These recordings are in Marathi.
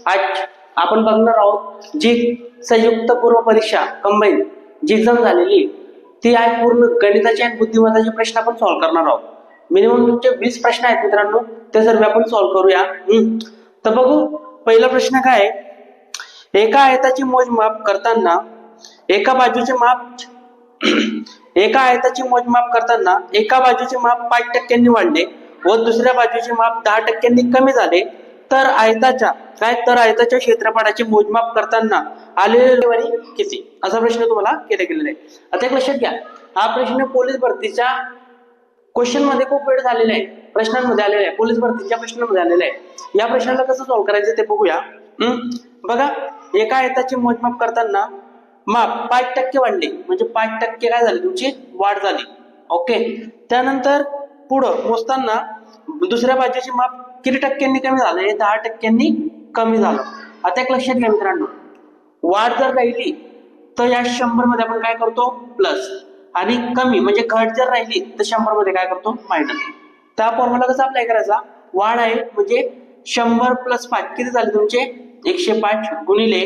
आज आपण बघणार आहोत जी संयुक्त पूर्व परीक्षा कंबाईन जी एक्झाम झालेली ती आज पूर्ण गणिताचे आणि बुद्धिमत्ताचे प्रश्न आपण सॉल्व्ह करणार आहोत. मिनिमम तुमचे 20 प्रश्न आहेत मित्रांनो, ते सर्व आपण सॉल्व्ह करूया. तर बघू पहिला प्रश्न काय आहे. एका आयताचे मोजमाप करताना एका बाजूचे माप 5% वाढले व दुसऱ्या बाजूचे माप 10% कमी झाले तर आयताच्या क्षेत्रफळाचे मोजमाप करताना आलेले किती, असा प्रश्न तुम्हाला केला गेलेला आहे. आता एक लक्षात घ्या, हा प्रश्न पोलीस भरतीच्या क्वेश्चन मध्ये खूप वेळ झालेला आहे, प्रश्नांमध्ये आलेला आहे, पोलीस भरतीच्या प्रश्नांमध्ये आलेला आहे. या प्रश्नाला कसं सॉल्व्ह करायचं ते बघूया. बघा, एका आयताचे मोजमाप करताना माप 5% वाढले म्हणजे 5% काय झाली तुमची वाढ झाली. ओके, त्यानंतर पुढं मोजताना दुसऱ्या बाजूचे माप किती टक्क्यांनी कमी झाले, 10% कमी झालं. आता एक लक्षात घ्या मित्रांनो, वाढ जर राहिली तर या 100 मध्ये आपण काय करतो प्लस, आणि कमी म्हणजे घट जर राहिली तर 100 मध्ये काय करतो मायनस. त्या फॉर्म्युला कसा अप्लाय करायचा, वाढ आहे म्हणजे 100 + 5 किती झाले तुमचे 105 गुणिले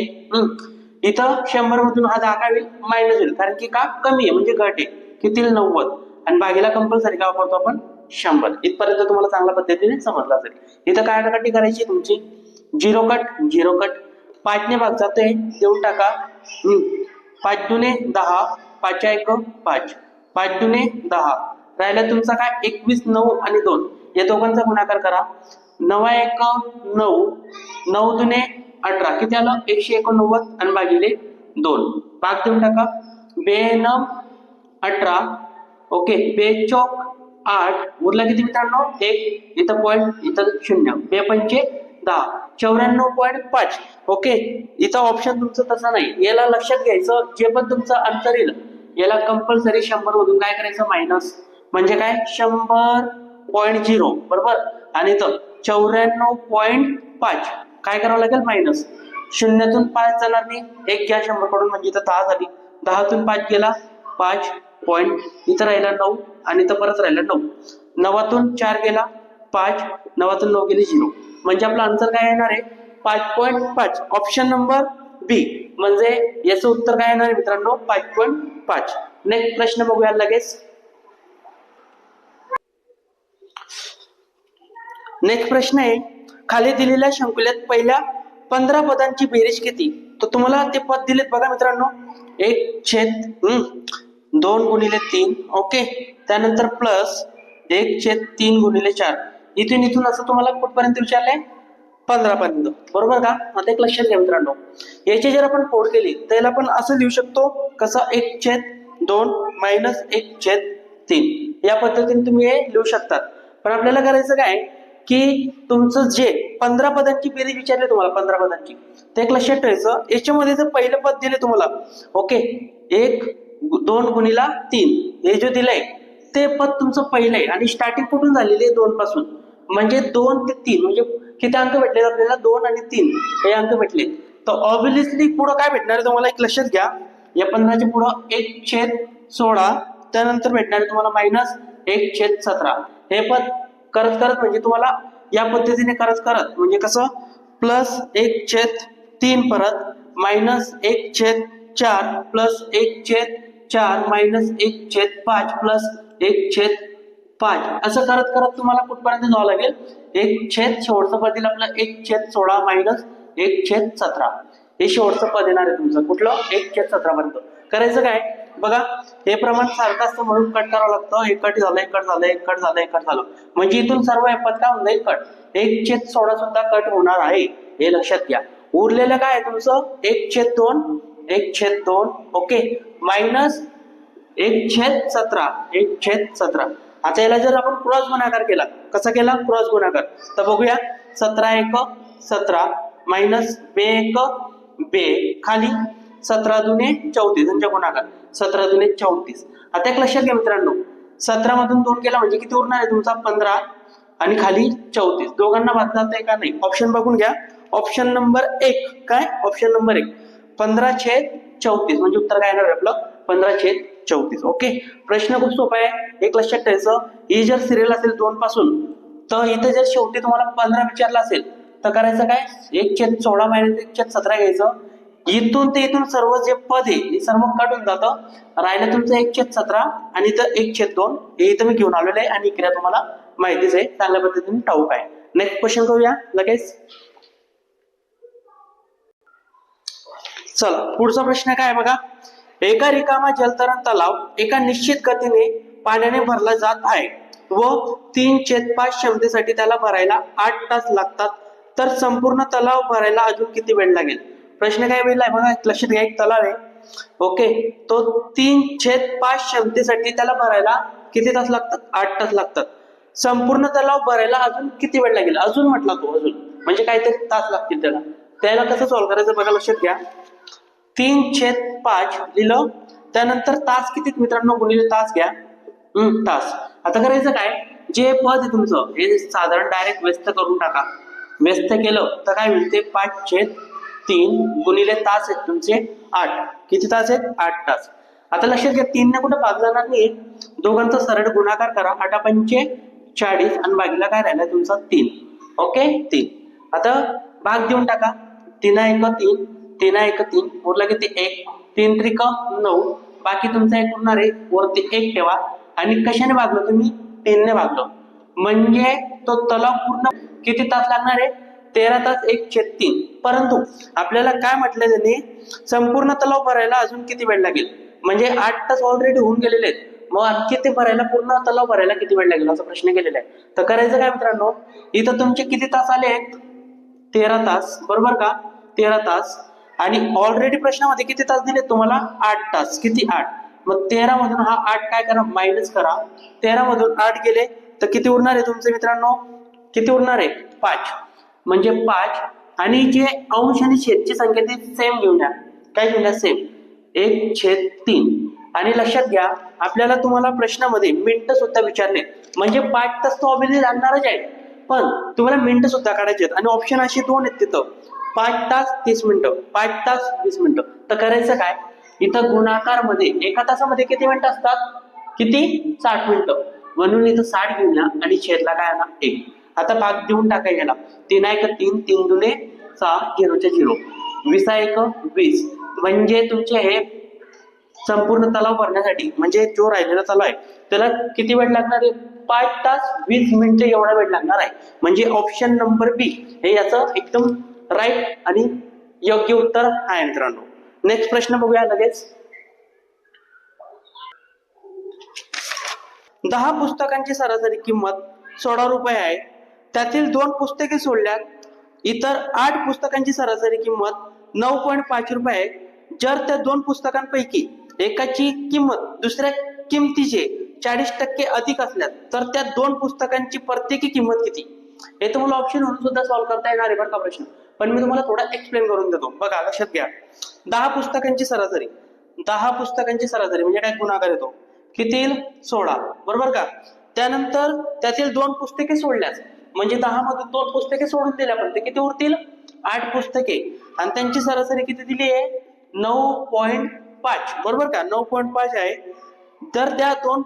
इथं 100 मधून हा 10 काय होईल मायनस होईल, कारण की का कमी आहे म्हणजे घट आहे, किती 90 आणि भागीला कंपल्सरी काय वापरतो आपण 100. इथपर्यंत तुम्हाला चांगल्या पद्धतीने समजलं असेल. इथं काय अटाकाटी करायची तुमची, झिरो कट 5 ने भाग जातोय देऊन टाका. 5 दुने 10, 5 1 5, 5 दुने 10 राहिला तुमचा काय 21, 9 आणि 2 या दोघांचा गुणाकार करा. 9 1 9, 9 दुने 18 किती आलं 189 आणि भागिले 2 भाग देऊन टाका. 2 9 18, ओके, 2 चौक 8 उरला किती मित्रांनो 1, इथं पॉईंट इथं 0, 2 पंचे 10, 94.5. ओके, इथं ऑप्शन तुमचं तसं नाही, याला लक्षात घ्यायचं, जे पण तुमचं अंतर येईल याला कंपल्सरी 100 मधून काय करायचं मायनस, म्हणजे काय 100.0 बरोबर, आणि इथं 94.5 काय करावं लागेल मायनस. 0तून 5 जाणार नाही, 1 घ्या 100 कडून म्हणजे इथं 10 झाली, 10तून 5 गेला 5 पॉईंट, इथं राहिला 9 आणि इथं परत राहिला 9, 9तून 4 गेला 5, 9तून 9 गेले 0, म्हणजे आपलं आन्सर काय येणार आहे 5.5. ऑप्शन नंबर बी, म्हणजे याचं उत्तर काय येणार आहे मित्रांनो 5.5. नेक्स्ट प्रश्न बघूया लगेच. नेक्स्ट प्रश्न आहे, खाली दिलेल्या शंकुल्यात पहिल्या 15 पदांची बेरीज किती. तर तुम्हाला ते पद दिलेत बघा मित्रांनो, 1/2 गुणिले 3, ओके, त्यानंतर प्लस 1/3 गुणिले 4, इथून असं तुम्हाला कुठपर्यंत विचारलंय 15 पर्यंत, बरोबर का. आता एक लक्षात घ्या मित्रांनो, याची जर आपण फोड केली तर याला आपण असं लिहू शकतो कसं 1/2 मायनस 1/3 या पद्धतीने तुम्ही हे लिहू शकतात. पण आपल्याला करायचं काय की तुमचं जे 15 पदांची बेरीज विचारली तुम्हाला 15 पदांची, ते एक लक्षात ठेवायचं. याच्यामध्ये जर पहिलं पद दिले तुम्हाला, ओके, 1/2 गुणिला 3 हे जे दिलंय ते पद तुमचं पहिलं आहे आणि स्टार्टिंग कुठून झालेली आहे 2 पासून, म्हणजे 2 ते 3 म्हणजे किती अंक भेटले आपल्याला 2 आणि 3 हे अंक भेटले. तर ऑब्विसली पुढं काय भेटणार आहे तुम्हाला, एक लक्षात घ्या, या 15च्या पुढं 1/16, त्यानंतर भेटणार आहे तुम्हाला मायनस 1/17. हे पद करत म्हणजे तुम्हाला या पद्धतीने करत म्हणजे कसं प्लस 1/3 परत मायनस 1/4 प्लस 1/4 मायनस 1/5 प्लस 1/5 असं करत तुम्हाला कुठपर्यंत जावं लागेल, शेवटचं पद दिलं आपलं 1/16 मायनस 1/17, हे शेवटचं पद येणार आहे तुमचं कुठलं 1/17 पर्यंत. करायचं काय बघा, हे प्रमाण सारखं असतं म्हणून कट करावं लागतं. एक कट झालं म्हणजे इथून सर्व हे पद काय होऊन जाईल कट, 1/16 सुद्धा कट होणार आहे, हे लक्षात घ्या. उरलेलं काय आहे तुमचं 1/2, ओके, मायनस 1/17. आता याला जर आपण क्रॉस गुणाकार केला, कसा केला क्रॉस गुणाकार, तर बघूया 17 1 17 मायनस 2 1 2 खाली 17 दुने 34 यांचा गुणाकार 17 दुने 34. आता एक लक्षात घ्या मित्रांनो, 17 मधून 2 केला म्हणजे किती उरणार आहे तुमचा 15 आणि खाली 34, दोघांना भाग जातंय का नाही ऑप्शन बघून घ्या. ऑप्शन नंबर 1 काय, ऑप्शन नंबर 1 15/34 म्हणजे उत्तर काय येणार आपलं 15/34. ओके, प्रश्न खूप सोपा आहे, एक लक्षात ठेवायचं, ही जर सिरियल असेल 2 पासून तर इथे जर शेवटी तुम्हाला 15 विचारला असेल तर करायचं काय, 1/16 मायनस 1/17 घ्यायचं. इथून ते इथून सर्व जे पद आहे हे सर्व कट होऊन जातं. राहिलं तुमचं 1/17 आणि इथं 1/2 हे इथं मी घेऊन आलेलं आहे आणि क्रिया तुम्हाला माहितीच आहे, चांगल्या पद्धतीने ठाऊक आहे. नेक्स्ट क्वेश्चन करूया लगेच. चला पुढचा प्रश्न काय आहे बघा. एका रिकामा जलतरण तलाव एका निश्चित गतीने पाण्याने भरला जात आहे व 3/5 क्षमतेसाठी त्याला भरायला 8 तास लागतात, तर संपूर्ण तलाव भरायला अजून किती वेळ लागेल. प्रश्न काय वेळ आहे बघा, लक्षात घ्या. एक तलाव आहे, ओके, तो 3/5 क्षमतेसाठी त्याला भरायला किती तास लागतात, 8 तास लागतात. संपूर्ण तलाव भरायला अजून किती वेळ लागेल, अजून म्हटला तो, अजून म्हणजे काहीतरी तास लागतील त्याला. त्याला कसं सॉल्व्ह करायचं बघा, लक्षात घ्या. 3/5 लिहिलं, त्यानंतर तास किती मित्रांनो, गुणिले तास घ्या, तास. आता करायचं काय, जे पद आहे तुमचं हे साधारण डायरेक्ट व्यस्त करून टाका. व्यस्त केलं तर काय होईल, ते 5/3 गुणिले तास आहेत तुमचे 8. किती तास आहेत, 8 तास. आता लक्षात घ्या, 3 ने कुठे भाग जाणार नाही, दोघांचा सरळ गुणाकार करा. 8×5 = 40 आणि बाकीला काय राहिला तुमचा 3. ओके, 3. आता भाग देऊन टाका. 3×1 = 3, 3×1 = 3, उरला किती 1, 3×3 = 9. बाकी तुमचा एक उरणार आहे, वरती 1 ठेवा. आणि कशाने भागलं तुम्ही, 3 ने भागलं, म्हणजे तो तलाव पूर्ण किती तास लागणार आहे, 13 तास 1/3. परंतु आपल्याला काय म्हटलं त्यांनी, संपूर्ण तलाव भरायला अजून किती वेळ लागेल, म्हणजे 8 तास ऑलरेडी होऊन गेलेले आहेत, मग आणखी ते भरायला, पूर्ण तलाव भरायला किती वेळ लागेल असा प्रश्न केलेला आहे. तर करायचं काय मित्रांनो, इथं तुमचे किती तास आले आहेत, 13 तास, बरोबर का, 13 तास. आणि ऑलरेडी प्रश्नामध्ये किती तास दिले तुम्हाला, 8 तास. किती, 8. मग 13 मधून हा 8 काय करा, मायनस करा. 13 मधून 8 गेले तर किती उरणार आहे तुमचे मित्रांनो, किती उरणार आहे, 5. म्हणजे 5. आणि जे अंश आणि छेदची संख्या ती सेम घेऊन या. काय घेऊन या, सेम, 1/3. आणि लक्षात घ्या, आपल्याला तुम्हाला प्रश्नामध्ये मिनिटं सुद्धा विचारले, म्हणजे 5 तास तो ऑब्विसली लागणारच आहे, पण तुम्हाला मिनिटं सुद्धा काढायचे आहेत. आणि ऑप्शन असे 2 आहेत तिथं, 5 तास 30 मिनिटं, 5 तास 20 मिनिटं. तर करायचं काय, इथं गुणाकार मध्ये एका तासामध्ये किती मिनिटं असतात, किती, 60 मिनिटं, म्हणून इथं 60 घेऊन या आणि छेदला काय आला, 1. आता भाग देऊन टाकाय गेला. 3×1 = 3, 3×2 = 6, 0/0, 20×1 = 20. म्हणजे तुमचे हे संपूर्ण तलाव भरण्यासाठी, म्हणजे जो राहिलेला तलाव आहे त्याला किती वेळ लागणार आहे, 5 तास 20 मिनिटं एवढा वेळ लागणार आहे. म्हणजे ऑप्शन नंबर बी हे याचं एकदम राईट आणि योग्य उत्तर आहे मित्रांनो. नेक्स्ट प्रश्न बघूया लगेच. 10 पुस्तकांची सरासरी किंमत 16 रुपये आहे, त्यातील 2 पुस्तके सोडल्यास इतर 8 पुस्तकांची सरासरी किंमत 9.5 रुपये आहे. जर त्या 2 पुस्तकांपैकी एकाची किंमत दुसऱ्या किमतीचे 40% अधिक असल्यास तर त्या 2 पुस्तकांची प्रत्येकी किंमत किती. हे तुम्हाला ऑप्शन म्हणून सुद्धा सॉल्व्ह करता येणार आहे बरं का प्रश्न, पण मी तुम्हाला थोडा एक्सप्लेन करून देतो. बघा लक्षात घ्या, 10 पुस्तकांची सरासरी, 10 पुस्तकांची सरासरी म्हणजे काय, गुणाकार येतो, किती येईल, 16, बरोबर का. त्यानंतर त्यातील 2 पुस्तके सोडल्यास, म्हणजे 10 मधून 2 पुस्तके सोडून दिल्या पण ते किती उरतील, 8 पुस्तके, आणि त्यांची सरासरी किती दिली आहे, 9.5, बरोबर का, 9.5 आहे. तर त्या 2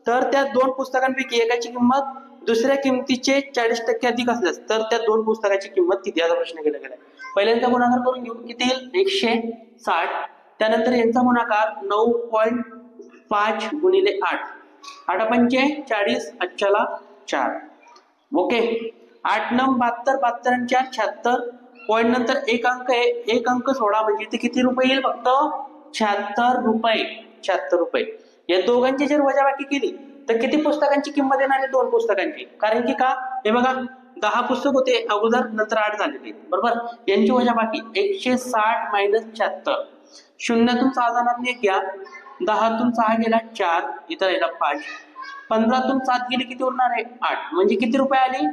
तर त्या 2 पुस्तकांपैकी एकाची किंमत दुसऱ्या किमतीचे 40% अधिक असल्यास तर त्या 2 पुस्तकाची किंमत किती, याचा प्रश्न केला गेला. पहिल्यांदा गुणाकार करून घेऊ, किती येईल, 160. त्यानंतर यांचा गुणाकार 9.5 गुणिले 8, 8×5 = 40, 4. ओके, 8×9 = 72, 72 आणि 4 = 76. पॉईंट नंतर एक अंक आहे, एक अंक सोडा, म्हणजे इथे किती रुपये येईल, फक्त 76 रुपये. 76 रुपये. या दोघांची जर वजाबाकी केली तर किती पुस्तकांची किंमत येणार आहे, 2 पुस्तकांची. कारण की का, हे बघा 10 पुस्तक होते अगोदर, नंतर 8 झालेले, बरोबर. यांची वजाबाकी 160 - 76. शून्यातून 6 जणांनी घ्या, 10तून 6 गेला 4, इथं राहिला 5, 15तून 7 गेले किती उरणार आहे, 8. म्हणजे किती रुपये आले,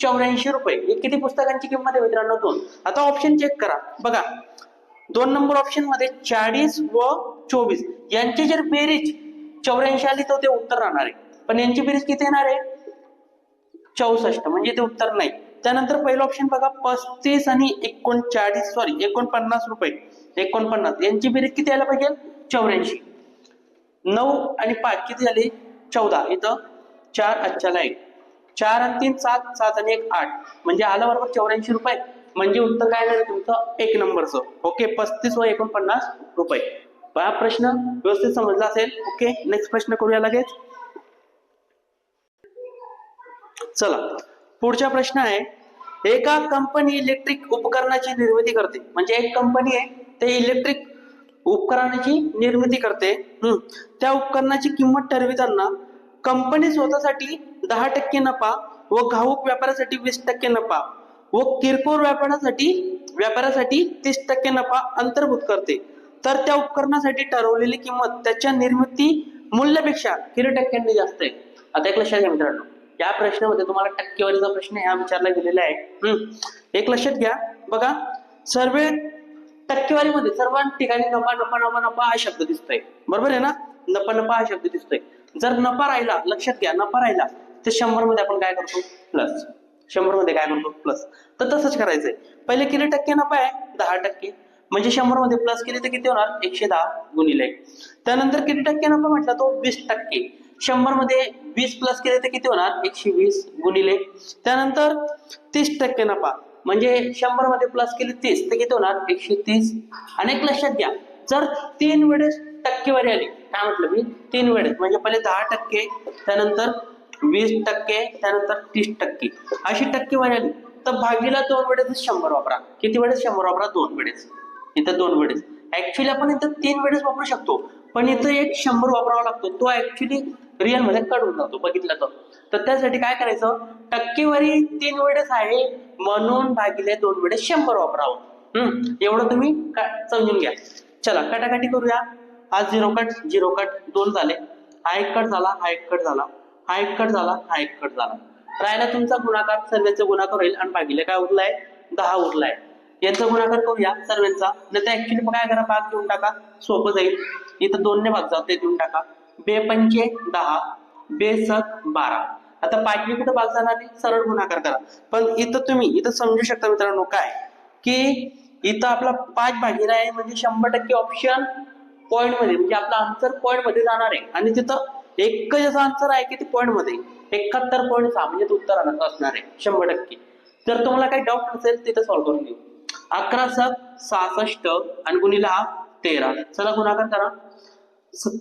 84 रुपये. हे किती पुस्तकांची किंमत आहे मित्रांनो, 2. आता ऑप्शन चेक करा, बघा 2 नंबर ऑप्शन मध्ये 40 व 24 यांची जर बेरीज 84 आली तर ते उत्तर राहणार आहे, पण यांची बेरीज किती येणार आहे, 64, म्हणजे ते उत्तर नाही. त्यानंतर पहिलं ऑप्शन बघा, 35 आणि 49 रुपये, 49 यांची बेरीज किती यायला पाहिजे, 84. 9 आणि 5 किती झाले, 14, इथं 4 = 1, 4 आणि 3 7, 7 आणि 1 8, म्हणजे आलं बरोबर 84 रुपये. म्हणजे उत्तर काय नाही तुमचं 1 नंबरचं. ओके, 35 व 49 रुपये. हा प्रश्न व्यवस्थित समजला असेल. ओके, नेक्स्ट प्रश्न करूया लगेच. चला, पुढचा प्रश्न आहे, एका कंपनी इलेक्ट्रिक उपकरणाची निर्मिती करते. म्हणजे एक कंपनी आहे, ते इलेक्ट्रिक उपकरणाची निर्मिती करते. त्या उपकरणाची किंमत ठरविताना कंपनी स्वतःसाठी 10% नफा व घाऊक व्यापारासाठी 20% नफा व किरकोळ व्यापारासाठी 30% नफा अंतर्भूत करते. तर त्या उपकरणासाठी ठरवलेली किंमत त्याच्या निर्मिती मूल्यापेक्षा किती टक्क्यांनी जास्त आहे. आता एक लक्षात घ्या मित्रांनो, या प्रश्नामध्ये तुम्हाला टक्केवारीचा प्रश्न हा विचारला गेलेला आहे. एक लक्षात घ्या बघा, सर्व टक्केवारीमध्ये सर्व ठिकाणी नफा नफा नफा नफा हा शब्द दिसतोय, बरोबर आहे ना. नफा नफा हा शब्द दिसतोय. जर नफा राहिला, लक्षात घ्या नफा राहिला, तर 100 मध्ये आपण काय करतो प्लस. 100 मध्ये काय करतो प्लस. तर तसंच करायचंय. पहिले किती टक्के नफा आहे 10%, म्हणजे 100 मध्ये प्लस केले तर किती होणार 110 गुणिले. त्यानंतर किती टक्के नफा म्हटला तो 20%. 100 मध्ये 20 प्लस केले तर किती होणार 120 गुणिले. त्यानंतर 30% नफा, म्हणजे 100 मध्ये प्लस केले 30 तर किती होणार 130. आणि एक लक्षात घ्या, जर 3 वेळेस टक्केवारी आली, काय म्हटलं मी 3 वेळेस, म्हणजे पहिले 10%, त्यानंतर 20%, त्यानंतर 30%, अशी टक्केवारी आली तर भागीला 2 वेळेस 100 वापरा. किती वेळेस 100 वापरा 2 वेळेस. इथं 2 वेळेस. ऍक्च्युली आपण इथं 3 वेळेस वापरू शकतो, पण इथं एक 100 वापरावा लागतो. तो ऍक्च्युली रिअल मध्ये कट होऊन जातो बघितला तर त्यासाठी काय करायचं, टक्केवारी 3 वेळेस आहे म्हणून भागिले 2 वेळेस 100 वापरावं. एवढं तुम्ही समजून घ्या. चला कटाकटी करूया. आज 0 कट 0 कट 2 झाले. हा एक कट झाला, हा एक कट झाला, हा एक कट झाला, हा एक कट झाला. राहिला तुमचा गुणाकार, सर्वांचा गुणाकार होईल आणि भागिले काय उरलाय 10 उरलाय. यांचा गुणाकार करूया सर्वांचा. नाही तर ऍक्च्युली काय करा, भाग देऊन टाका, सोपं जाईल. इथं 2 ने भाग जाते, देऊन टाका. 2 पंचे 10, 2 सक 12. आता 5 कुठं भाग जाणार नाही, सरळ गुणाकार करा. पण इथं समजू शकता मित्रांनो काय, की इथं आपला 5 भागीला आहे, म्हणजे 100% ऑप्शन पॉइंट मध्ये, म्हणजे आपला आन्सर पॉइंट मध्ये जाणार आहे. आणि तिथं एकच असा आन्सर आहे की ते पॉइंट मध्ये 71.6, म्हणजे उत्तर असणार आहे 100%. जर तुम्हाला काही डाऊट असेल तिथं सॉल्व्ह करून घेऊ. 11 सक 66 आणि गुणिला 13. चला गुणाकार करा.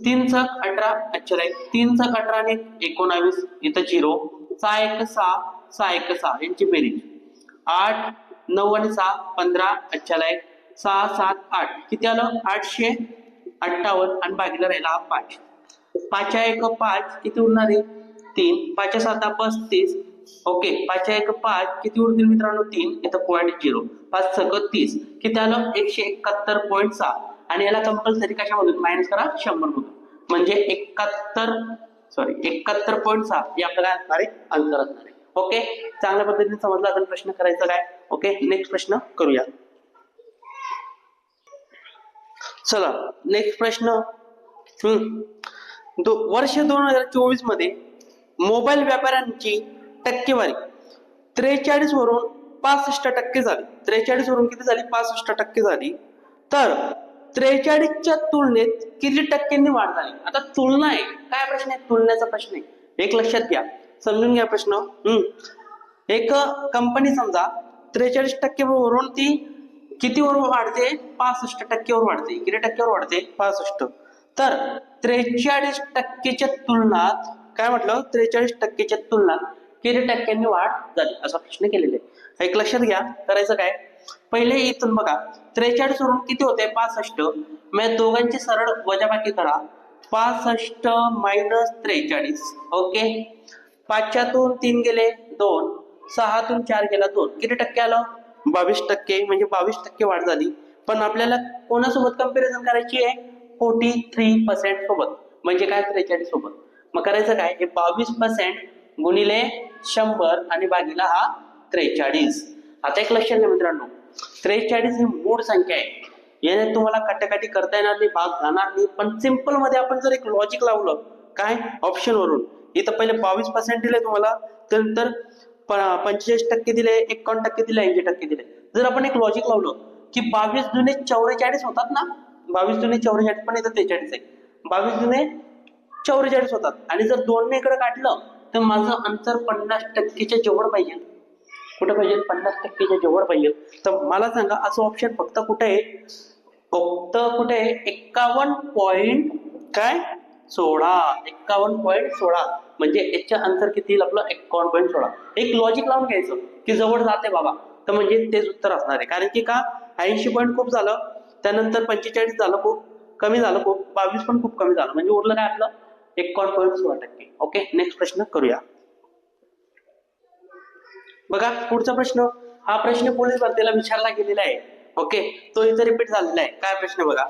3 सक 18, अच्छा राईट, 3 सक 18 आणि 19, इथं 0. 6 1 6, 6 1 6, यांची बेरीज 8 9 आणि 6 15, अच्छा राईट, 6 7 8, किती आलं 858 आणि भागीला राहिला 5. 5 1 5, किती उरणार आहे 3. 5 7 35, ओके. 5 1 5, किती उरतील मित्रांनो 3, इथं पॉईंट 0. 5 सक 30, किती आलं 171.6. आणि याला कंपल्सरी कशामधून मायनस करा 100 मधून, म्हणजे 71.6 हे आपल्याला असणार आहे आन्सर असणार आहे. ओके, चांगल्या पद्धतीने समजला असेल प्रश्न करायचा काय. ओके, नेक्स्ट प्रश्न करूया. चला नेक्स्ट प्रश्न. वर्ष 2024 मध्ये मोबाईल व्यापाऱ्यांची टक्केवारी 43 वरून 65% झाली. 43 वरून किती झाली 65% झाली. तर 43च्या तुलनेत किती टक्क्यांनी वाढ झाली. आता तुलना आहे, काय प्रश्न आहे, तुलनेचा प्रश्न आहे. एक लक्षात घ्या, समजून घ्या प्रश्न. एक कंपनी समजा 43% वरून ती किती वर वाढते 65% वर वाढते. किती टक्क्यावर वाढते 65. तर 43%च्या तुलनात काय म्हटलं, 43%च्या तुलनात किती टक्क्यांनी वाढ झाली असा प्रश्न केलेला आहे. एक लक्षात घ्या, करायचं काय, पहिले इथून बघा 43 वरून किती होते 65, म्हणजे दोघांची सरळ वजाबाकी करा. 65 मायनस 43, ओके. 5च्यातून 3 गेले 2, 6तून 4 गेला 2, किती टक्के आलं 22%, म्हणजे 22% वाढ झाली. पण आपल्याला कोणासोबत कंपॅरिझन करायची आहे 43% सोबत, म्हणजे काय 43 सोबत. मग करायचं काय, हे 22% गुणिले 100 आणि भागीला हा 43. आता एक लक्षात घ्या मित्रांनो, 43 ही मूळ संख्या आहे. याने तुम्हाला कटाकटी करता येणार नाही, भाग जाणार नाही. पण सिंपल मध्ये आपण जर एक लॉजिक लावलं, काय ऑप्शन वरून, इथं पहिले 22% दिले तुम्हाला, त्यानंतर 45% दिले, 51% दिले, 80% दिले. जर आपण एक लॉजिक लावलं की 22 दुने 44 होतात ना, 22 दुने 44, पण इथं 43 आहे, 22 दुने 44 होतात. आणि जर 2 ने इकडे काढलं तर तर माझं अंतर 50%च्या जवळ पाहिजे. कुठं पाहिजे? 50%च्या जवळ पाहिजे. तर मला सांगा असं ऑप्शन फक्त कुठे आहे? फक्त कुठे आहे? 51 पॉईंट काय 16. 51.16 म्हणजे याच्या अंतर किती येईल आपलं? 51.16. एक लॉजिक लावून घ्यायचं की जवळ जाते बाबा, तर म्हणजे तेच उत्तर असणार आहे. कारण की का 80 पॉईंट खूप झालं, त्यानंतर 45 झालं खूप कमी झालं, खूप 22 पण खूप कमी झालं, म्हणजे उरलं काय आपलं 51.16%. ओके, नेक्स्ट प्रश्न करूया. बघा पुढचा प्रश्न, हा प्रश्न पोलीस भरतीला विचारला गेलेला आहे. ओके, तो इथे रिपीट झालेला आहे. काय प्रश्न बघा,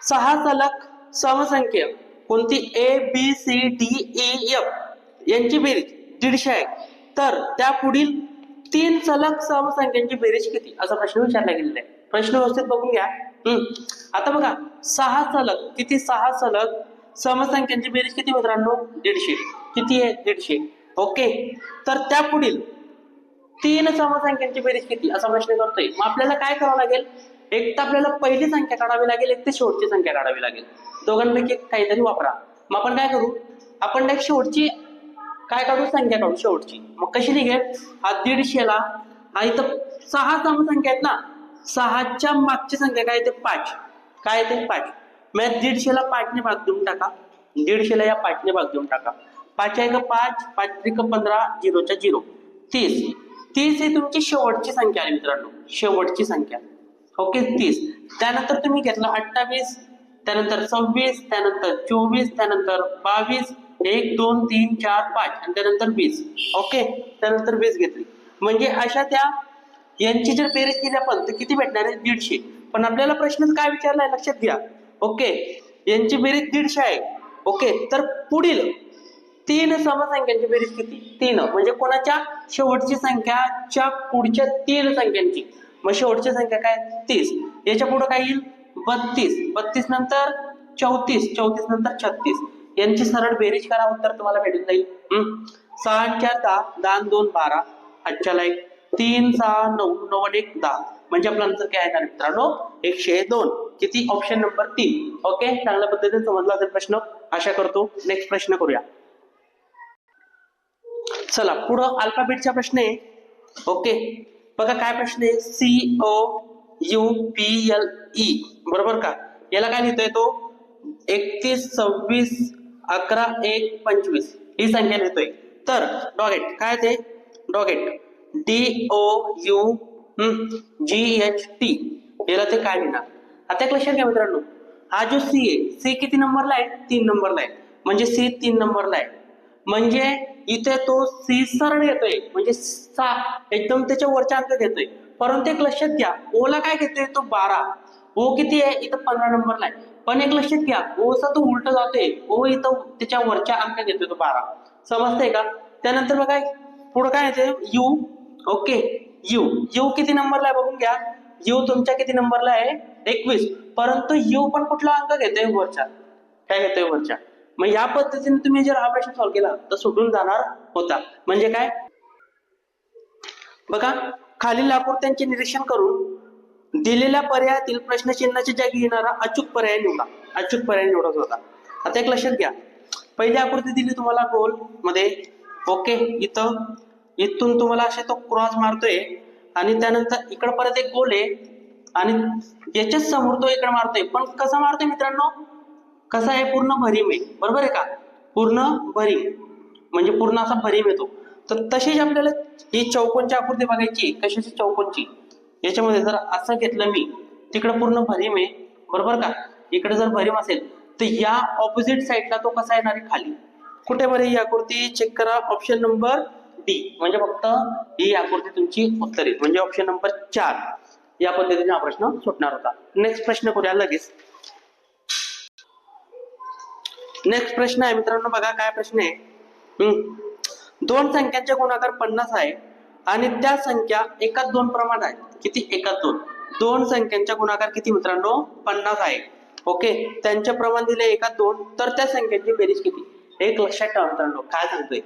6 सलग समसंख्य कोणती A B C D E F यांची बेरीज 150 आहे, तर त्या पुढील 3 सलग समसंख्यांची बेरीज किती, असा प्रश्न विचारला गेलेला आहे. प्रश्न व्यवस्थित बघून घ्या. आता बघा 6 सलग किती, 6 सलग समसंख्यांची बेरीज किती मित्रांनो? 150. किती आहे? 150. ओके, तर त्या पुढील 3 समसंख्यांची बेरीज किती, असा प्रश्न करतोय. मग आपल्याला काय करावं लागेल? एक तर आपल्याला पहिली संख्या काढावी लागेल, एक ते शेवटची संख्या काढावी लागेल. दोघांपैकी काहीतरी वापरा. मग आपण काय करू? आपण डायरेक्ट शेवटची काय काढू? संख्या काढू शेवटची. मग कशी निघेल? हा 150ला, हा इथं 6 समसंख्या आहेत ना, 6च्या मागची संख्या काय? ते 5. काय ते 5. मग 150ला 5ने भाग देऊन टाका. 150ला या 5ने भाग देऊन टाका. 5 आहे का 5, 5 त्रिक 15, 0च्या 0, 30. 30 ही तुमची शेवटची संख्या आहे मित्रांनो, शेवटची संख्या. ओके, 30. त्यानंतर तुम्ही घेतला 28, त्यानंतर 26, त्यानंतर 24, त्यानंतर 22, 1 2 3 4 5 आणि त्यानंतर 20. ओके, त्यानंतर 20 घेतली. म्हणजे अशा त्या यांची जर बेरीज केली आपण तर किती भेटणार आहे? 150. पण आपल्याला प्रश्नच काय विचारलाय लक्षात घ्या. ओके, यांची बेरीज 150 आहे. ओके, तर पुढील 3 समसंख्यांची बेरीज किती? 3. म्हणजे कोणाच्या? शेवटची संख्याच्या पुढच्या 3 संख्यांची. मग शेवटची संख्या काय? 30. याच्या पुढे काय येईल? 32. 32 नंतर 34, 34 नंतर 36. यांची सरळ बेरीज करा, उत्तर तुम्हाला भेटून जाईल. 6 4 10, 10 2 12, 8च्या लाईक 3 6 9 9 1 10. म्हणजे आपलं अंतर काय आहे मित्रांनो? 102. किती? Option number 3. ओके, चांगल्या पद्धतीने समजला असेल प्रश्न, आशा करतो. नेक्स्ट प्रश्न करूया. चला पुढं अल्फाबेटचा प्रश्न आहे. ओके, बघा काय प्रश्न आहे? COUPLE, बरोबर का? याला काय लिहितोय तो? 31 26 11 1 25 ही संख्या लिहितोय. तर डॉगेट काय ते? डॉगेट DOUGHT याला ते काय लिहिणार? आता एक लक्षात घ्या मित्रांनो, हा जो C आहे, C किती नंबरला आहे? 3 नंबरला आहे. म्हणजे C 3 नंबरला आहे. म्हणजे इथे तो C सरळ येतोय, म्हणजे एकदम त्याच्या वरच्या अंक घेतोय. परंतु एक लक्षात घ्या, O ला काय घेतोय? तो 12. O किती आहे? इथं 15 नंबरला आहे. पण एक लक्षात घ्या, O चा तो उलट जातोय. O इथं त्याच्या वरच्या अंक घेतोय तो 12. समजतंय का? त्यानंतर बघा पुढे काय येते? U. ओके, U किती नंबरला आहे बघून घ्या. U तुमच्या किती नंबरला आहे? 21. परंतु U पण कुठला अंक घेतोय? वरच्या. काय घेतोय? वरच्या. मग या पद्धतीने तुम्ही जर हा प्रश्न सॉल्व्ह केला तर सुटून जाणार होता. म्हणजे काय? बघा खालील आकृत्यांचे निरीक्षण करून दिलेल्या पर्यायातील प्रश्नचिन्हाच्या जागी येणारा अचूक पर्याय निवडा. अचूक पर्याय निवडत होता. आता एक लक्षात घ्या, पहिली आकृती दिली तुम्हाला गोल मध्ये. ओके, इथून तुम्हाला असे तो क्रॉस मारतोय आणि त्यानंतर इकडे परत एक गोल आहे आणि याच्याच समोर तो इकडे मारतोय. पण कसा मारतोय मित्रांनो? कसा आहे? पूर्ण भरीव आहे, बरोबर आहे का? पूर्ण भरीव म्हणजे पूर्ण असा भरीव येतो. तर तशीच आपल्याला ही चौकोनची आकृती बघायची. कशाची? चौकोनची. याच्यामध्ये जर असं घेतलं मी, तिकडे पूर्ण भरीव आहे, बरोबर का? इकडे जर भरीव असेल तर या ऑपोजिट साईडला तो कसा येणार आहे? खाली. कुठे बरे ही आकृती? चेक करा, ऑप्शन नंबर डी. म्हणजे फक्त ही आकृती तुमची उत्तर येईल. म्हणजे ऑप्शन नंबर 4. या पद्धतीने हा प्रश्न सुटणार होता. नेक्स्ट प्रश्न करूया लगेच. नेक्स्ट प्रश्न आहे मित्रांनो, बघा काय प्रश्न आहे. 2 संख्यांचे गुणाकार 50 आहे आणि त्या संख्या एकात 2 प्रमाण आहेत. किती? एकात 2. 2 संख्यांच्या गुणाकार किती मित्रांनो? 50 आहे. ओके, त्यांचे प्रमाण दिले एकात 2, तर त्या संख्यांची बेरीज किती? एक लक्षात ठेवा मित्रांनो, काय सांगतोय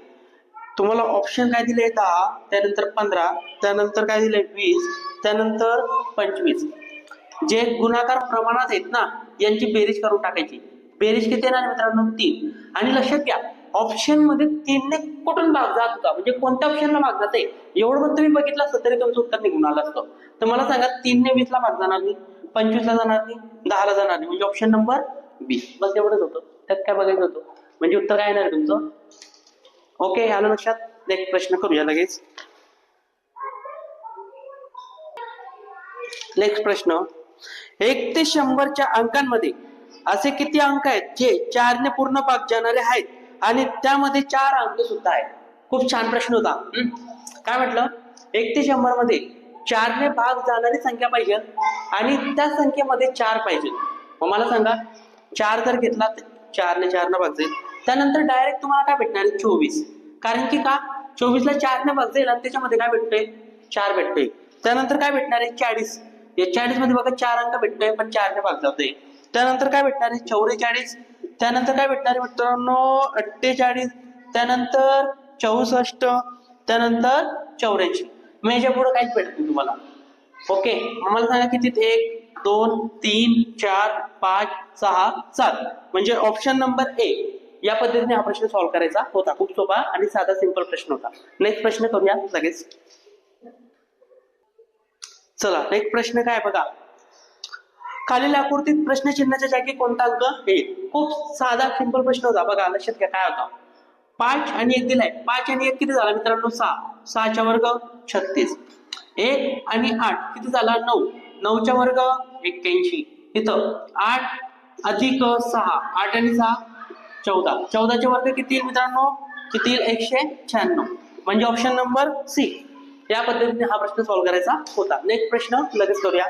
तुम्हाला. ऑप्शन काय दिले? 10, त्यानंतर 15, त्यानंतर काय दिले? 20, त्यानंतर 25. जे गुणाकार प्रमाणात आहेत ना, यांची बेरीज करून टाकायची. बेरीज किती येणार मित्रांनो? 3. आणि लक्षात घ्या, ऑप्शन मध्ये 3 ने कुठून भाग जात होता, म्हणजे कोणत्या ऑप्शनला भाग जाते एवढं पण तुम्ही बघितलं असतं तरी तुमचं उत्तर निघून आलं असतं. तर मला सांगा 3 ने 20 ला भाग जाणार नाही, 25 ला जाणार नाही, 10 ला जाणार नाही, म्हणजे ऑप्शन नंबर बी. बस एवढंच होतं, त्यात काय बघायचं होतं, म्हणजे उत्तर काय येणार आहे तुमचं. ओके, आलं लक्षात. नेक्स्ट प्रश्न करूया लगेच. नेक्स्ट प्रश्न, 1 ते 100च्या अंकांमध्ये असे किती अंक आहेत जे 4 ने पूर्ण भाग जाणारे आहेत आणि त्यामध्ये 4 अंक सुद्धा आहेत. खूप छान प्रश्न होता. काय म्हटलं, 1 ते 100 मध्ये 4 ने भाग जाणारी संख्या पाहिजे आणि त्या संख्येमध्ये 4 पाहिजे. मग मला सांगा, 4 जर घेतला तर 4 ने 4 भाग जाईल, त्यानंतर डायरेक्ट तुम्हाला काय भेटणार आहे 24. कारण की का, 24 ला 4 ने भाग जाईल आणि त्याच्यामध्ये काय भेटतोय 4 भेटतोय. त्यानंतर काय भेटणार आहे 40. या 40 मध्ये बघा 4 अंक भेटतोय पण 4 ने भाग जातोय. त्यानंतर काय भेटणार आहे 44. त्यानंतर काय भेटणार आहे मित्रांनो 48. त्यानंतर 64. त्यानंतर 84. मग याच्या पुढे काहीच भेटत नाही तुम्हाला. ओके, मला सांगा किती, 1 2 3 4 5 6 7, म्हणजे ऑप्शन नंबर ए. या पद्धतीने हा प्रश्न सॉल्व्ह करायचा होता. खूप सोपा आणि साधा सिंपल प्रश्न होता. नेक्स्ट प्रश्न करूया लगेच. चला, नेक्स्ट प्रश्न काय बघा, खालील आकृतीत प्रश्नचिन्हाच्या जागी कोणता अंक येईल. खूप साधा सिंपल प्रश्न होता. बघा लक्षात घ्या काय होता. 5 आणि 1 दिलाय. 5 आणि 1 किती झाला मित्रांनो 6. 6 चा वर्ग 36. 1 आणि 8 किती झाला 9. 9 चा वर्ग 81. इथं 8 अधिक 6, 8 आणि 6 14. 14 चे वर्ग किती मित्रांनो, किती 196. म्हणजे ऑप्शन नंबर सी. या पद्धतीने हा प्रश्न सॉल्व्ह करायचा होता. नेक्स्ट प्रश्न लगेच करूया.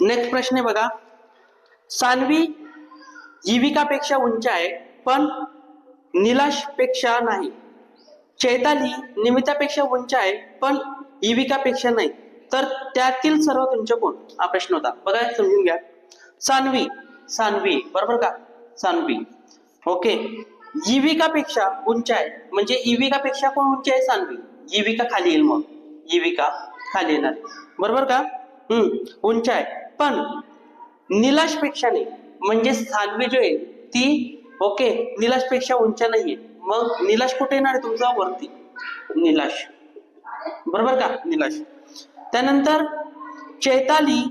नेक्स्ट प्रश्न आहे बघा, सान्वी जीविकापेक्षा उंच आहे पण निलाशपेक्षा नाही. चैताली निमितापेक्षा उंच आहे पण युविकापेक्षा नाही, तर त्यातील सर्वात उंच कोण. हा प्रश्न होता. बघा समजून घ्या. सान्वी, सान्वी बरोबर का, सान्वी. ओके, जीविकापेक्षा उंच आहे म्हणजे युविकापेक्षा कोण उंच आहे, सान्वी. जीविका खाली येईल, मग जीविका खाली येणार बरोबर का. उंच आहे पण निलाशपेक्षा नाही, म्हणजे सान्वी जो आहे ती ओके निलाशपेक्षा उंच नाहीये. मग निलाश कुठे येणार आहे तुमचा, वरती निलाश बरोबर का, निलाश. त्यानंतर चैताली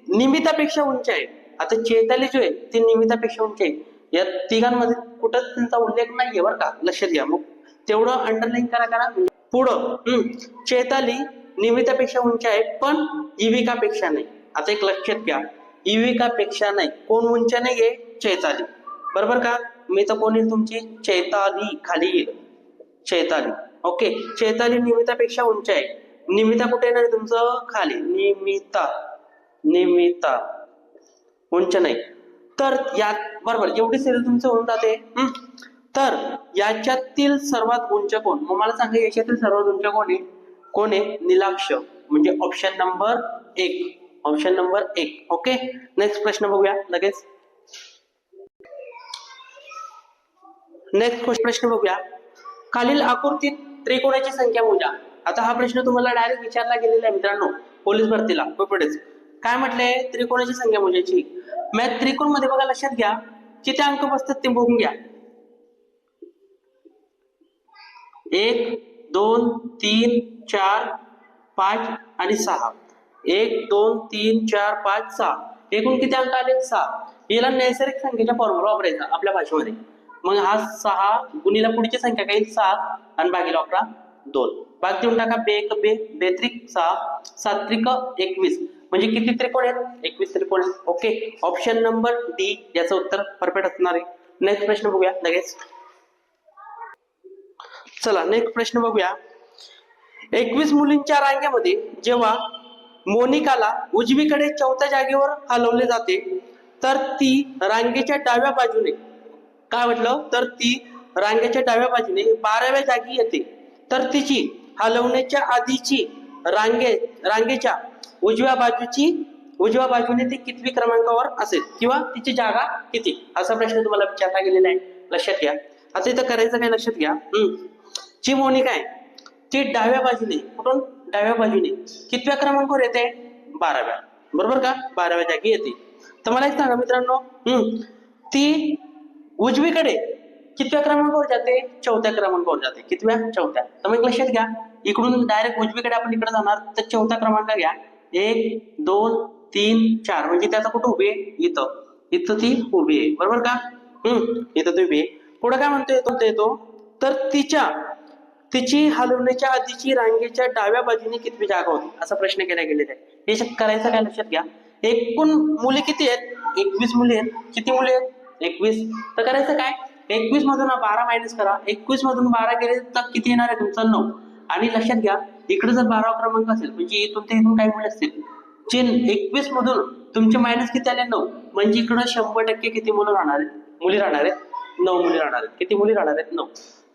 निमितापेक्षा उंच आहे. आता चैताली जो आहे ती निमितापेक्षा उंच आहे. या तिघांमध्ये कुठंच त्यांचा उल्लेख नाहीये बरं का, लक्षात घ्या. मग तेवढं अंडरलाईन करा. पुढं चैताली निमितापेक्षा उंच आहे पण युविकापेक्षा नाही. आता एक लक्षात घ्या, युविकापेक्षा नाही, कोण उंच नाहीये, चैताली बरोबर का. मी तर कोण येईल तुमची, चैताली खाली येईल, चैताली. ओके, चैताली निमितापेक्षा उंच आहे. निमिता कुठे येणार आहे तुमचं, खाली. निमिता, निमिता उंच नाही. तर यात बरोबर एवढी सिरियल तुमचं होऊन जाते. तर याच्यातील सर्वात उंच कोण, मग मला सांगा याच्यातील सर्वात उंच कोण आहे, कोण आहे, निलाक्ष, म्हणजे option number 1. Option number 1. Okay, next प्रश्न बघूया लगेच. नेक्स्ट प्रश्न बघूया, खालील आकृतीत त्रिकोणाची संख्या मोजा. आता हा प्रश्न तुम्हाला डायरेक्ट विचारला गेलेला आहे मित्रांनो, पोलीस भरतीला पुढेच. काय म्हटलंय, त्रिकोणाची संख्या मोजायची. मॅथ त्रिकोण मध्ये बघा लक्षात घ्या, किती अंक बसतात ते बघून घ्या. 1 2 3 4 5 आणि 6. 1 2 3 4 5 6, एकूण किती अंक आले, 6. याला नैसर्गिक संख्येचा फॉर्म्युला वापरायचा आपल्या भाषेमध्ये. मग हा 6 गुणिला पुढची संख्या काही 7 आणि भागिले 11 2. भाग देऊन टाका, बे 1 बे, बेत्रिक 6, 7 त्रिक 21. म्हणजे किती त्रिकोण आहेत, 21 त्रिकोण आहेत. ओके, ऑप्शन नंबर डी याचं उत्तर परफेक्ट असणार आहे. नेक्स्ट प्रश्न बघूया लगेच. चला नेक्स्ट प्रश्न बघूया. 21 मुलींच्या रांगेमध्ये जेव्हा मोनिकाला उजवीकडे 4थ्या जागेवर हलवले जाते तर ती रांगेच्या डाव्या बाजूने, काय म्हटलं, तर ती रांगेच्या डाव्या बाजूने 12व्या जागी येते. तर तिची हलवण्याच्या आधीची रांगेच्या उजव्या बाजूने ती कितवी क्रमांकावर असेल किंवा तिची जागा किती, असा प्रश्न तुम्हाला विचारला गेलेला आहे. लक्षात घ्या. आता इथं करायचं काय, लक्षात घ्या. जी मोनिका आहे ती डाव्या बाजूने, कुठून, डाव्या बाजूने कितव्या क्रमांकावर येते, 12व्या बरोबर का, 12व्या जागी येते. तर मला एक सांगा मित्रांनो, ती उजवीकडे कितव्या क्रमांकावर जाते? चौथ्या क्रमांकावर जाते. कितव्या? चौथ्या. तर मग लक्षात घ्या, इकडून डायरेक्ट उजवीकडे आपण इकडे जाणार, तर चौथा क्रमांक घ्या. 1 2 3 4 म्हणजे त्याचा कुठं उभी आहे? इथं. इथं ती उभी आहे, बरोबर का? इथं ती उभी आहे. पुढे काय म्हणतोय तो? तर तिची हलवण्याच्या आधीची रांगेच्या डाव्या बाजूने कितवी जागा होती? असा प्रश्न केला गेलेला आहे. हे करायचं काय? लक्षात घ्या, एकूण मुले किती आहेत? 21 मुले आहेत. किती मुले आहेत? 21. तर करायचं काय? 21 मधून 12 मायनस करा. 21 मधून 12 गेले तर किती येणार आहे तुमचा? 9. आणि लक्षात घ्या, इकडे जर 12 क्रमांक असेल म्हणजे इथून ते इथून काही मुले असतील, 21 मधून तुमचे मायनस किती आले? 9. म्हणजे इकडे 100% किती मुलं राहणार आहेत? मुली राहणार आहेत? 9 मुली राहणार आहेत. किती मुली राहणार आहेत? 9.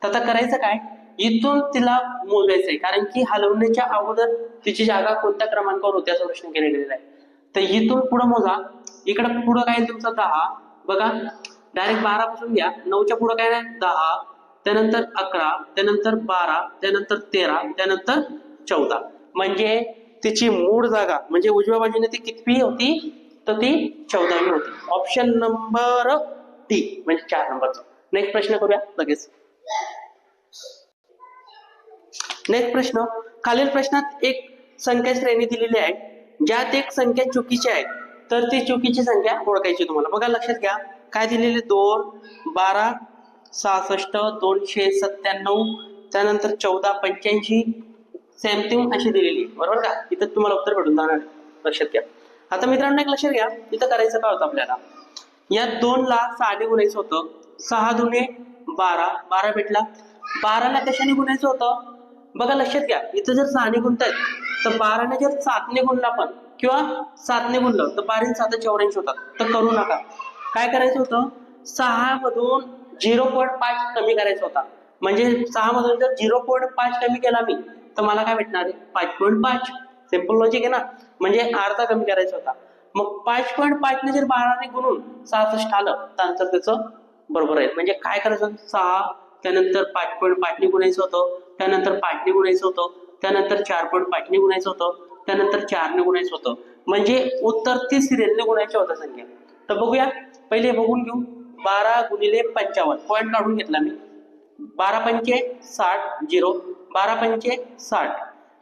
तर आता करायचं काय? इथून तिला मोजायचंय, कारण की हलवण्याच्या अगोदर तिची जागा कोणत्या क्रमांकावर होती असा प्रश्न केला गेलेला आहे. तर इथून पुढे मोजा. इकडे पुढे काय तुमचा 10. बघा, डायरेक्ट 12 पासून घ्या. 9च्या पुढे काय नाही? 10, त्यानंतर 11, त्यानंतर 12, त्यानंतर 13, त्यानंतर 14. म्हणजे तिची मूळ जागा म्हणजे उजव्या बाजूने ती कितवी होती? तर ती 14वी होती. ऑप्शन नंबर डी म्हणजे 4 नंबरचा. नेक्स्ट प्रश्न करूया लगेच. नेक्स्ट प्रश्न, खालील प्रश्नात एक संख्या श्रेणी दिलेली आहे, ज्यात एक संख्या चुकीची आहे, तर ती चुकीची संख्या ओळखायची तुम्हाला. बघा लक्षात घ्या, काय दिलेले? 2 12 66 297, त्यानंतर 14 85 सेम थिंग अशी दिलेली आहे, बरोबर का? इथं तुम्हाला उत्तर भेटून जाणार. लक्षात घ्या. आता मित्रांनो एक लक्षात घ्या, इथं करायचं काय होतं आपल्याला? या 2 ला 6 ने गुणायचं होतं. 6 दुने 12, 12 भेटला. 12 ला कशाने गुणायचं होतं? बघा लक्षात घ्या, इथं जर 6 ने गुणतायत तर 12 ने जर 7 ने गुणला पण किंवा 7 ने गुणलं तर 12 7 84 होतात. तर करू नका. काय करायचं होतं? 6 मधून 0.5 कमी करायचा होता. म्हणजे 6 मधून जर 0.5 कमी केला मी तर मला काय भेटणार आहे? 5.5. सिंपल लॉजिक आहे ना. म्हणजे अर्धा कमी करायचा होता. मग 5.5 ने जर 12 ने गुणून 66 आलं तर अंतर त्याचं बरोबर आहे. म्हणजे काय करायचं? 6 त्यानंतर 5.5 ने गुणायचं होतं, त्यानंतर 5 ने गुणायचं होतं, त्यानंतर 4.5 ने गुणायचं होतं, त्यानंतर 4 ने गुणायचं होतं. म्हणजे उत्तर ती सिरियलने गुणायच्या होत्या संख्या. तर बघूया, पहिले बघून घेऊ. 12 गुणिले 55 पॉईंट काढून घेतला मी. 12 पंचे 60 0, 12 पंचे 60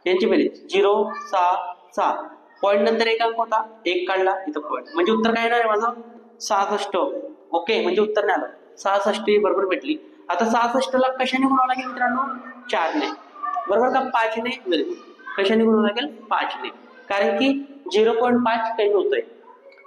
यांची बेरीज 0 6 6. पॉईंट नंतर एक अंक होता, 1 काढला, इथं पॉईंट. म्हणजे उत्तर काय येणार आहे माझं? 66. ओके, म्हणजे उत्तर नाही आलं. 66 बरोबर भेटली. आता 66 ला कशाने गुणावं लागेल मित्रांनो? 4 ने, बरोबर का? 5 ने, व्हेरी गुड. कशाने गुणावं लागेल? 5 ने, कारण की 0.5 कमी होतोय.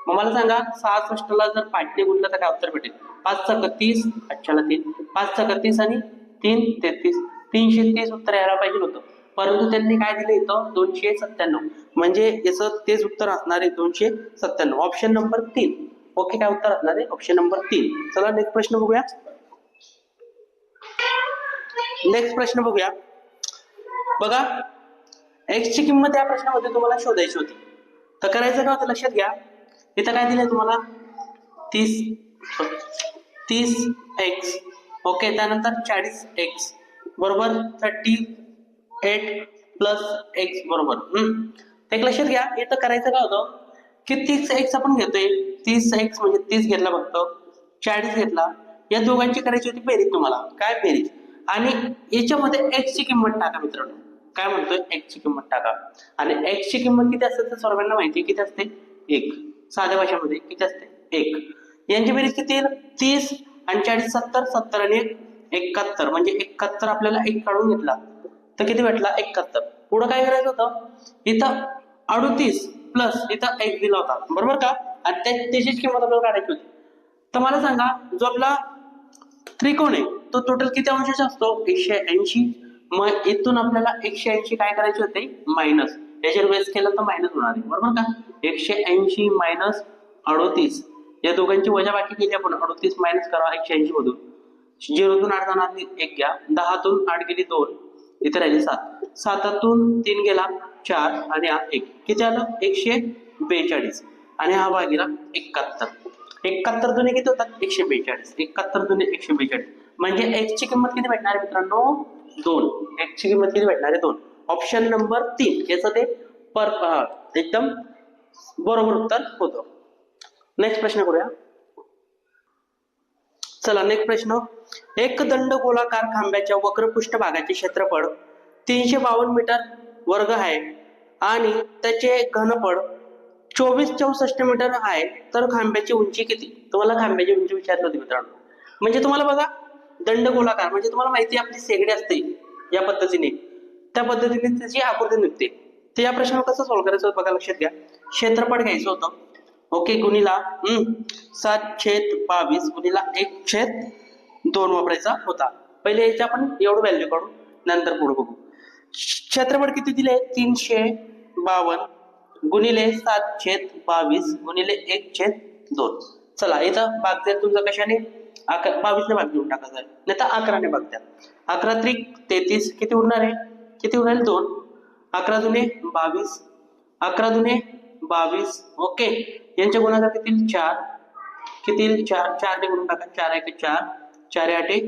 मग मला सांगा, 66 ला जर 5 ने गुणलं तर काय उत्तर भेटेल? 5 × 30, 3, 5 × 30 आणि 3 33, 330 उत्तर यायला पाहिजे होतं. परंतु त्यांनी काय दिलं इथं? 297. म्हणजे याचं तेच उत्तर असणार आहे 297. Option number 3. ओके, काय उत्तर असणार आहे? Option number 3. चला नेक्स्ट प्रश्न बघूया. नेक्स्ट प्रश्न बघूया. बघा, एक्स ची किंमत या प्रश्नामध्ये तुम्हाला शोधायची होती. तर करायचं काय होतं? लक्षात घ्या, इथं काय दिलंय तुम्हाला? 30x. ओके, त्यानंतर 40x बरोबर 38 प्लस x बरोबर. एक लक्षात घ्या, इथं करायचं काय होतं की 30x आपण घेतोय. 30x म्हणजे 30 घेतला, फक्त 40 घेतला. या दोघांची करायची होती बेरीज तुम्हाला. काय बेरीज? आणि याच्यामध्ये x ची किंमत टाका मित्रांनो. काय म्हणतोय? x ची किंमत टाका. आणि x ची किंमत किती असते तर सर्वांना माहिती किती असते? 1. साध्या भाषेमध्ये किती असते? 1. यांची बेरीज किती येईल? 30 आणि 40 70, 70 आणि 71. म्हणजे 71 आपल्याला 1 काढून घेतला तर किती भेटला? 71. पुढं काय करायचं होतं? इथं 38 प्लस इथं 1 दिला होता, बरोबर का? आणि त्याचीच किंमत आपल्याला काढायची होती. तर मला सांगा, जो आपला त्रिकोण आहे तो टोटल किती अंशाचा असतो? 180. मग इथून आपल्याला 180 काय करायचे होते? मायनस. याच्यावर बेस केलं तर मायनस होणार आहे, बरोबर का? 180 मायनस 38. या दोघांची वजाबाकी केली आपण. 38 मायनस करा 180 मधून. 0तून 8 जाणार, 1 घ्या. 10तून 8 गेली 2, इथे राहिली 7. 7तून 3 गेला 4 आणि हा 1. किती आलं? 142. आणि हा भागीला 71. 71 दुने किती होतात? 142. 71 दुने 142. म्हणजे x ची किंमत किती भेटणार आहे मित्रांनो? 2. x ची किंमत किती भेटणार आहे? 2. ऑप्शन नंबर 3 याचं ते एकदम बरोबर उत्तर होतं. नेक्स्ट प्रश्न करूया. चला नेक्स्ट प्रश्न. एक दंड गोलाकार खांब्याच्या वक्र पृष्ठभागाचे क्षेत्रफळ 352 मीटर वर्ग आहे आणि त्याचे घनफळ 2464 मीटर आहे, तर खांब्याची उंची किती? तुम्हाला खांब्याची उंची विचारली होती मित्रांनो. म्हणजे तुम्हाला बघा दंड गोलाकार म्हणजे तुम्हाला माहिती आपली शेगडी असते या पद्धतीने, त्या पद्धतीने त्याची आकृती निघते. तर या प्रश्नावर कसं सॉल्व्ह करायचं होतं बघा, लक्षात घ्या. क्षेत्रफळ घ्यायचं होतं, ओके, गुणिला 7/22 गुणिला 1/2 वापरायचा होता. पहिले याच्या आपण एवढं व्हॅल्यू काढू, नंतर पुढे बघू. क्षेत्रफळ किती दिले? 352 गुणिले 7/22 गुणिले 1/2. चला इथं भाग द्या तुमचा कशाने? 22 ने भाग देऊन टाकायचा, नाही तर 11 ने भाग द्या. 11 त्रिक 33, किती उरणार आहे? किती उरणार? 2. 11 दुने 22, 11 दुने 22, ओके. यांच्या गुणाकार किती? 4. किती? 4 ने गुणून टाका. 4 1 4, 4 8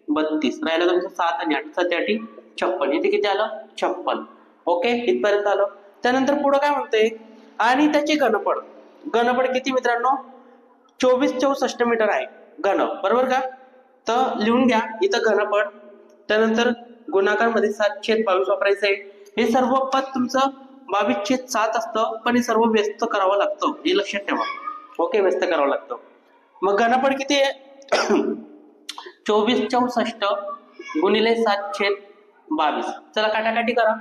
32. राहिलं तुमचं 7 आणि 8, 7 8 56. इथे किती आलं? 56. ओके, इथपर्यंत आलं. त्यानंतर पुढे काय म्हणते? आणि त्याचे घनफळ. घनफळ किती मित्रांनो? 2464 मीटर आहे घन, बरोबर का? तर लिहून घ्या इथं घनफळ. त्यानंतर गुणाकार मध्ये 7/22 वापरायचं आहे. हे सर्व पद तुमचं 22/7 असतं, पण हे सर्व व्यस्त करावं लागतं, हे लक्षात ठेवा. ओके, व्यस्त करावं लागतं. मग घनफळ किती आहे? 2464 गुणिले 7/22. चला काटाकाटी करा.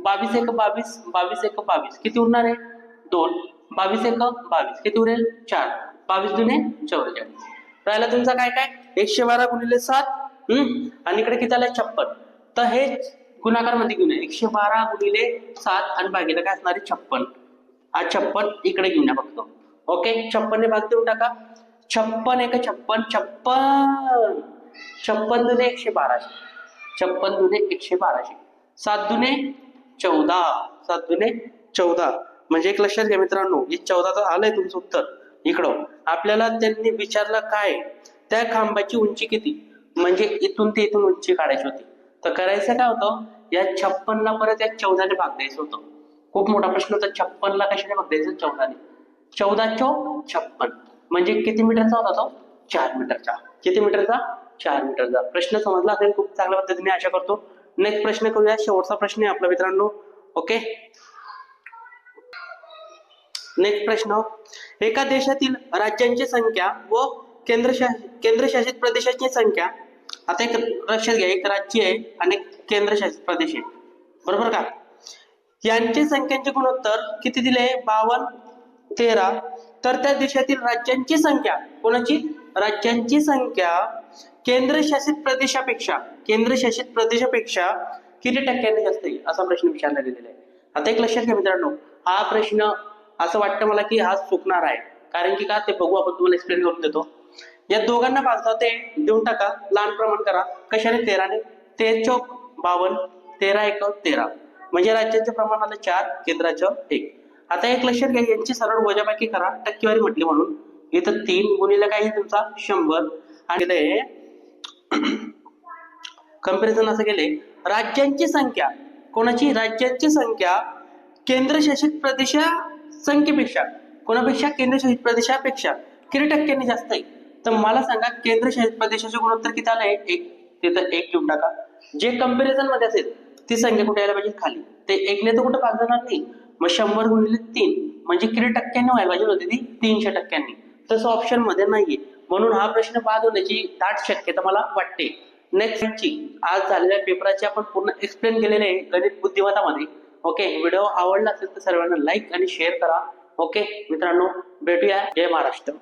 22 1 22, 22 1 22, किती उरणार आहे? 2. 22 1 22, किती उरेल? 4. 22 दुने 44. राहिला तुमचा काय काय? 112 गुणिले 7 आणि इकडे किती आलं? 56. तर हे गुणाकार मध्ये घेऊन 112 गुणिले 7 आणि भागीला काय असणार आहे? 56. हा 56 इकडे घेऊन या फक्त. ओके, 56 ने भाग देऊन टाका. 56 1 56, 56 56 दुने 112, 56 दुने 112, 7 दुने 14, 7 दुने 14. म्हणजे एक लक्षात घ्या मित्रांनो, हे 14 तर आलंय तुमचं उत्तर. इकडं आपल्याला त्यांनी विचारलं काय? त्या खांबाची उंची किती, म्हणजे इथून ते इथून उंची काढायची होती. तर करायचं काय होतं? या 56 ला परत या 14 ने भाग द्यायचं होतं. खूप मोठा प्रश्न होता. 56 ला कशाने भाग द्यायचं? 14 ने. 14 चौक 56 म्हणजे किती मीटरचा होता तो? 4 मीटरचा. किती मीटरचा? 4 मीटरचा. प्रश्न समजला असेल खूप चांगल्या पद्धतीने, आशा करतो. नेक्स्ट प्रश्न करूया. शेवटचा प्रश्न आहे आपला मित्रांनो. ओके, नेक्स्ट प्रश्न. एका देशातील राज्यांची संख्या व केंद्रशासित प्रदेशाची संख्या. आता एक लक्षात घ्या, एक राज्य आहे आणि केंद्रशासित प्रदेश आहे, बरोबर का? यांची संख्यांचे गुणोत्तर किती दिले? 52 13. तर त्या देशातील राज्यांची संख्या, कोणाची? राज्यांची संख्या केंद्रशासित प्रदेशापेक्षा किती टक्क्यांनी जास्त आहे, असा प्रश्न विचारला गेलेला आहे. आता एक लक्षात घ्या मित्रांनो, हा प्रश्न असं वाटतं मला की हा चुकणार आहे, कारण की का ते बघू, आपण तुम्हाला एक्सप्लेन करून देतो. या दोघांना भागता ते देऊन टाका, लहान प्रमाण करा. कशाने? 13 ने. 13 चौक 52, 13 1 13. म्हणजे राज्याचे प्रमाण आलं 4, केंद्राचं 1. आता एक लक्षात घ्या, यांची सरळ वजाबाकी करा, टक्केवारी म्हटली म्हणून. इथं 3 गुणिले काही तुमचा 100 आणि कंपॅरिझन असं केले. राज्यांची संख्या, कोणाची? राज्यांची संख्या केंद्रशासित प्रदेशा संख्येपेक्षा, कोणापेक्षा? केंद्रशासित प्रदेशापेक्षा किती टक्क्यांनी जास्त आहे? तर मला सांगा, केंद्रशासित प्रदेशाचे गुणोत्तर किती आलंय? 1. तिथं 1 घेऊन टाका. जे कंपॅरिझन मध्ये असेल ती संख्या कुठे यायला पाहिजे? खाली. ते 1 ने तर कुठे भाग जाणार नाही. मग 100 गुणिले 3 म्हणजे किती टक्क्यांनी व्हायला पाहिजे होती ती? 300 टक्क्यांनी. तसं ऑप्शन मध्ये नाहीये, म्हणून हा प्रश्न बाद होण्याची दाट शक्यता मला वाटते. नेक्स्टची आज झालेल्या पेपराची आपण पूर्ण एक्सप्लेन केलेले आहे गणित बुद्धिमत्तामध्ये. ओके, व्हिडिओ आवडला असेल तर सर्वांना लाईक आणि शेअर करा. ओके मित्रांनो, भेटूया. जय महाराष्ट्र.